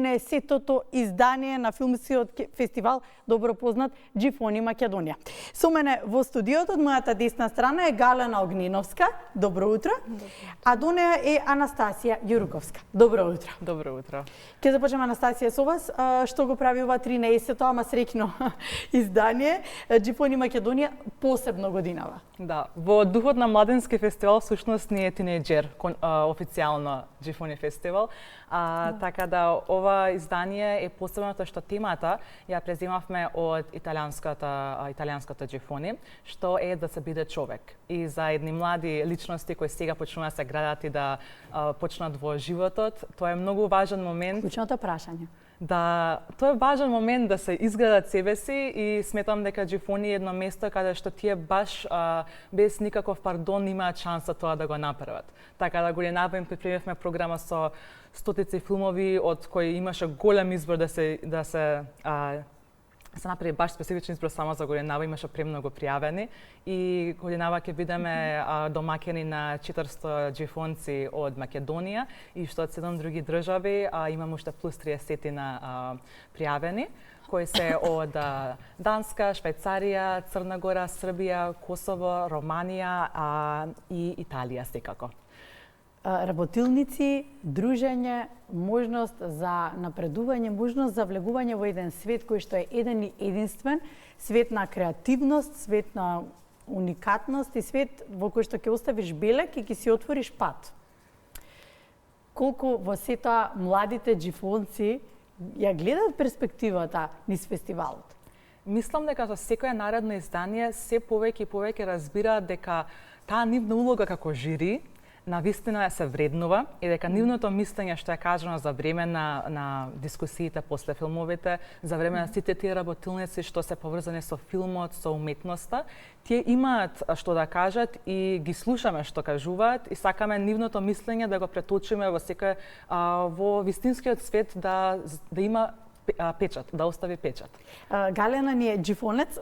е сетото издание на филмскиот фестивал добро познат Џифони Македонија. Со мене во студиото од мојата десна страна е Галена Огниновска. Добро утро. А до неа е Анастасија Јуруковска. Добро утро. Добро утро. Ќе започнеме, Анастасија, со вас. Што го прави ова 13-то, ама среќно издание Џифони Македонија посебно годинава? Да, во духот на младенски фестивал всушност не е тинејџер официјално Џифони фестивал. Така да ова издание е посебно тоа што темата ја преземавме од италијанската Џифони, што е да се биде човек. И за едни млади личности кои сега почнуваат да се градат и да почнат во животот, тоа е многу важен момент. Клучното прашање. Да, тоа е важен момент да се изградат себе си и сметам дека Џифони е едно место каде што тие баш без никаков пардон имаат шанса тоа да го направат. Така да годинава им припремивме програма со стотици филмови од кои имаше голем избор да се направи баш специфичен избор само за годинава, имаше премногу пријавени и годинава ќе бидеме домаќини на 400 џифонци од Македонија и што од 7 други држави, имаме уште плюс 30 на пријавени кои се од Данска, Швајцарија, Црна Гора, Србија, Косово, Романија и Италија секако. Работилници, дружење, можност за напредување, можност за влегување во еден свет кој што е еден и единствен, свет на креативност, свет на уникатност и свет во кој што ќе оставиш белек и ќе си отвориш пат. Колку во сета младите џифонци ја гледаат перспективата низ фестивалот? Мислам дека за секоја наредно издание се повеќе и повеќе разбираат дека таа нивна улога како жири навистина се вреднува и дека нивното мислење што е кажано за време на дискусиите после филмовите, за време на сите тие работилници што се поврзани со филмот, со уметноста, тие имаат што да кажат и ги слушаме што кажуваат и сакаме нивното мислење да го преточиме во секој во вистинскиот свет да има печат, да остави печат. Галена ни е џифонец.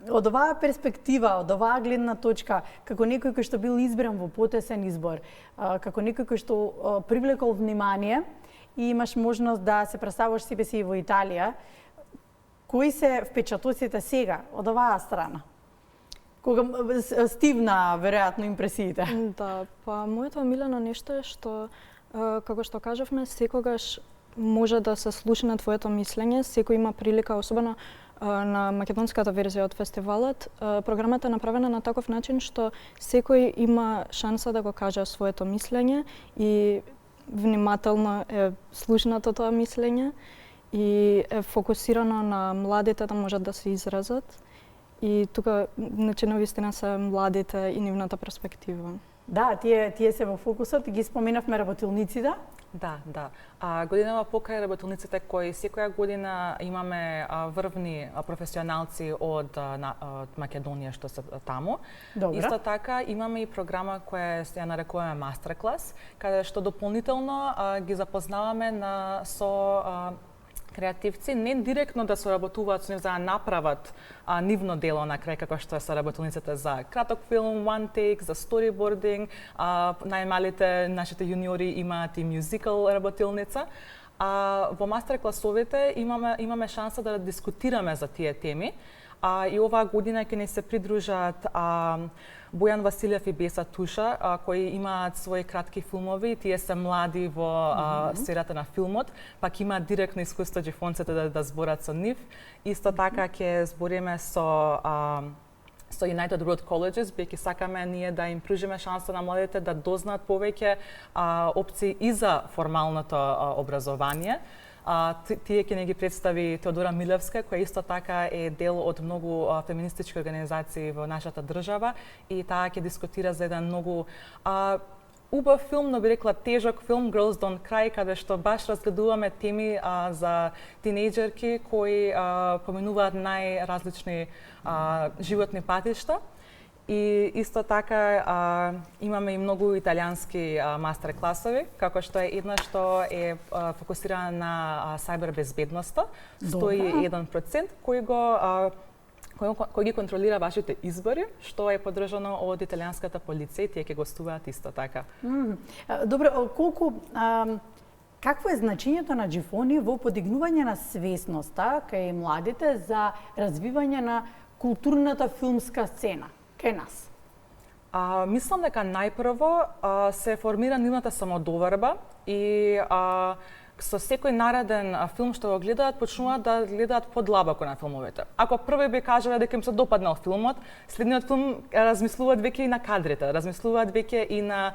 Од оваа перспектива, од оваа гледна точка, како некој кој што бил избран во потесен избор, како некој кој што привлекол внимание и имаш можност да се представиш себе си и во Италија, кои се впечатоците сега од оваа страна? Кога стивна веројатно импресиите? Да, па моето омилено нешто е што како што кажавме, секогаш може да се слуша на твоето мислење, секој има прилика, особено на македонската верзија од фестивалот. Програмата е направена на таков начин што секој има шанса да го каже своето мислење и внимателно е слушнато тоа мислење и е фокусирано на младите да можат да се изразат. И тука, значи, навистина се младите и нивната перспектива. Да, тие се во фокусот и ги споменавме работилниците. Да. Годинава покрај работилниците кои секоја година имаме врвни професионалци од Македонија што се таму. Добра. Исто така имаме и програма која се ја нарекуваме Мастерклас, каде што дополнително ги запознаваме со креативци, не директно да соработуваат со нив за да направат нивно дело на крај, како што се работилниците за краток филм, one take, за storyboarding, најмалите нашите јуниори имаат и мюзикал работилница. Во мастер-класовите имаме шанса да дискутираме за тие теми. И оваа година ќе ни се придружат Бојан Василев и Беса Туша, кои имаат своји кратки филмови, тие се млади во сферата на филмот, пак имаат директно искуство џифонците да зборат со нив. Исто така ќе збориме со United Road Colleges, бидејќи сакаме ние да им пружиме шанса на младите да дознаат повеќе опции и за формалното образование. Тие ќе не ги представи Теодора Милевска, која исто така е дел од многу феминистички организации во нашата држава и таа ќе дискутира за еден многу убав филм, но би рекла тежок филм, Girls Don't Cry, каде што баш разгледуваме теми за тинејџерки кои поминуваат најразлични животни патишта. И исто така имаме и многу италијански мастер-класови, како што е една што е фокусирана на сајбер безбедноста, 101%, кој ги контролира вашите избори, што е поддржано од италијанската полиција и тие ќе гостуваат исто така. Добро, колку Какво е значењето на Джифони во подигнување на свесноста кај младите за развивање на културната филмска сцена кај нас? Мислам дека најпрво се формира нивната самодоверба и со секој нареден филм што го гледаат, почнуваат да гледаат подлабоко на филмовите. Ако први би кажале дека им се допаднал филмот, следниот филм размислуваат веќе и на кадрите, размислуваат веќе и на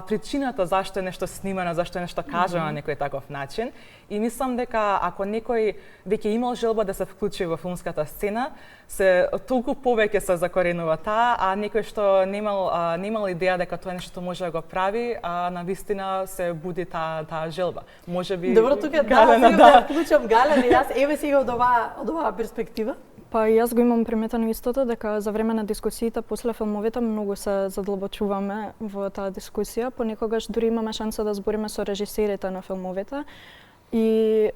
причината зашто е нешто снимано, зашто е нешто кажано на некој таков начин. И мислам дека ако некој веќе имал желба да се вклучи во филмската сцена, се толку повеќе се закоренува таа, а некој што немал идеја дека тоа нешто може да го прави, навистина се буди таа желба. Можеби Добро, тука да вклучам Галена, јас еве сега од оваа перспектива. Па јас го имам приметено истото, дека за време на дискусиите после филмовите многу се задлабочуваме во таа дискусија, понекогаш дури имаме шанса да збориме со режисерите на филмовите и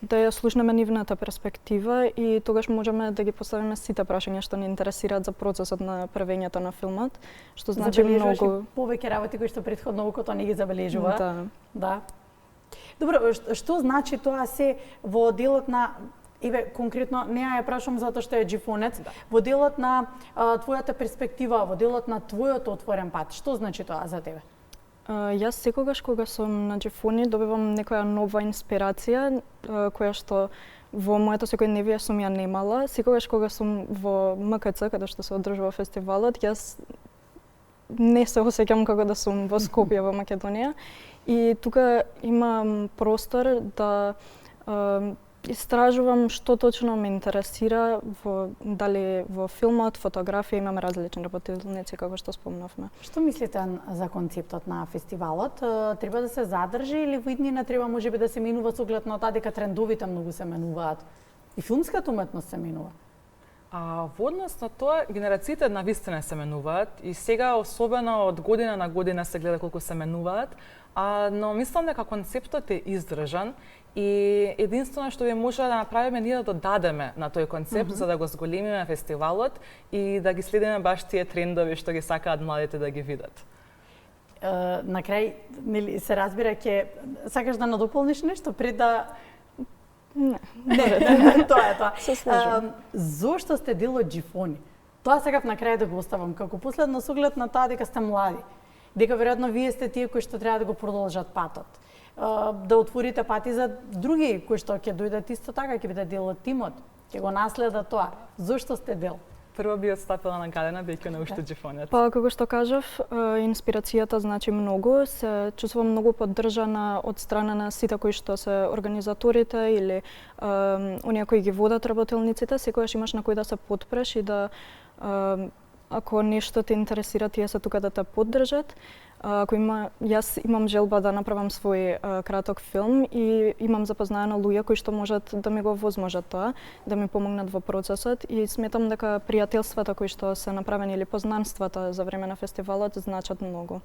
да ја слушнеме нивната перспектива и тогаш можеме да ги поставиме сите прашања што ни интересираат за процесот на правењето на филмот, што значи многу повеќе работи кои што претходно окото не ги забележува. Да. Добро, што значи тоа се во делот на конкретно не ја прашам затоа што е Джифонец, во делот на твојата перспектива, во делот на твојот отворен пат, што значи тоа за тебе? Јас секогаш кога сум на Джифони добивам некоја нова инспирација која што во моето секојдневие сум ја немала. Секогаш кога сум во МКЦ, каде што се одржува фестивалот, јас не се осеќам како да сум во Скопје во Македонија. И тука имам простор да истражувам што точно ме интересира дали во филмот, фотографија, имаме различни работилници како што спомнавме. Што мислите за концептот на фестивалот? Треба да се задржи или во иднина треба можеби да се менува со оглед на тоа дека трендовите многу се менуваат и филмската уметност се менува? Во однос на тоа, генерациите навистина се менуваат и сега особено од година на година се гледа колку се менуваат, но мислам дека концептот е издржан и единствено што може да направиме ние да додадеме на тој концепт за да го зголемиме фестивалот и да ги следиме баш тие трендови што ги сакаат младите да ги видат. На крај, нели се разбира ќе сакаш да надополниш нешто пред да Не, тоа е тоа. Се слажам. Зошто сте дел од Джифони? Тоа сакав на крај да го оставам како последно со оглед на тоа дека сте млади. Дека веројатно вие сте тие кои што треба да го продолжат патот. Да отворите пати за други кои што ќе дојдат исто така, ќе бидат дел од тимот, ќе го наследат тоа. Зошто сте дел? Прво би отстапила на Галена, бидејќи на уште Джифонец. Па, како што кажав, инспирацијата значи многу, се чувствувам многу поддржана од страна на сите кои што се организаторите или оние кои ги водат работилниците, секогаш имаш на кој да се потпреш и да ако нешто те интересира, тие се тука да те поддржат. Јас имам желба да направам свој краток филм и имам запознаено луѓе кои што можат да ми го возможат тоа, да ми помогнат во процесот и сметам дека пријателствата кои што се направени или познанствата за време на фестивалот значат многу.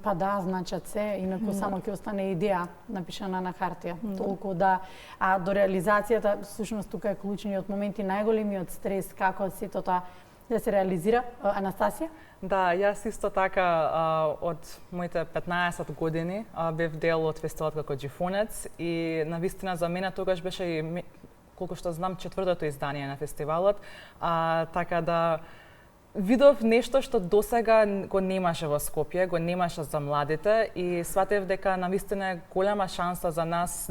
Па да, значат се, инаку само ќе остане идеја напишана на хартија. Толку да, а до реализацијата, всушност тука е клучниот момент и најголемиот стрес како сето тоа да се реализира. Анастасија? Да, јас исто така од моите 15 години бев дел од фестивалот како Джифонец и навистина за мене тогаш беше и колку што знам четвртото издание на фестивалот, така да видов нешто што досега го немаше во Скопје, го немаше за младите и сватев дека навистина е голема шанса за нас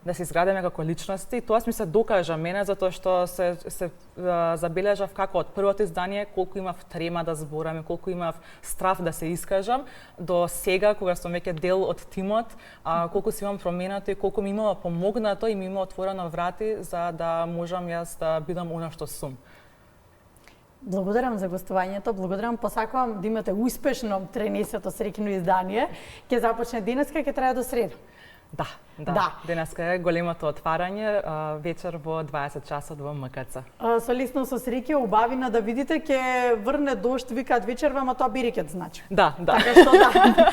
да се изградиме како личности. Тоа ми се докажа мене затоа што се забележав како од првото издание колку имав трема да зборам, колку имав страф да се искажам, до сега кога сум веќе дел од тимот, колку си имам променато и колку ми имало помогнато и ми има отворено врати за да можам јас да бидам она што сум. Благодарам за гостувањето, благодарам, посакувам да имате успешно 13-то среќно издание. Ќе започне денеска, ќе трае до среда. Да. Денеска е големото отварање, вечер во 20 часот во МКЦ. Со лесно со среќа, убавина да видите, ќе врне дожд, викаат вечерва, ама тоа бирикет значи. Да. Така што да,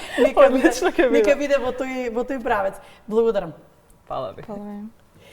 нека биде во тој правец. Благодарам. Фала ви. Фала ви.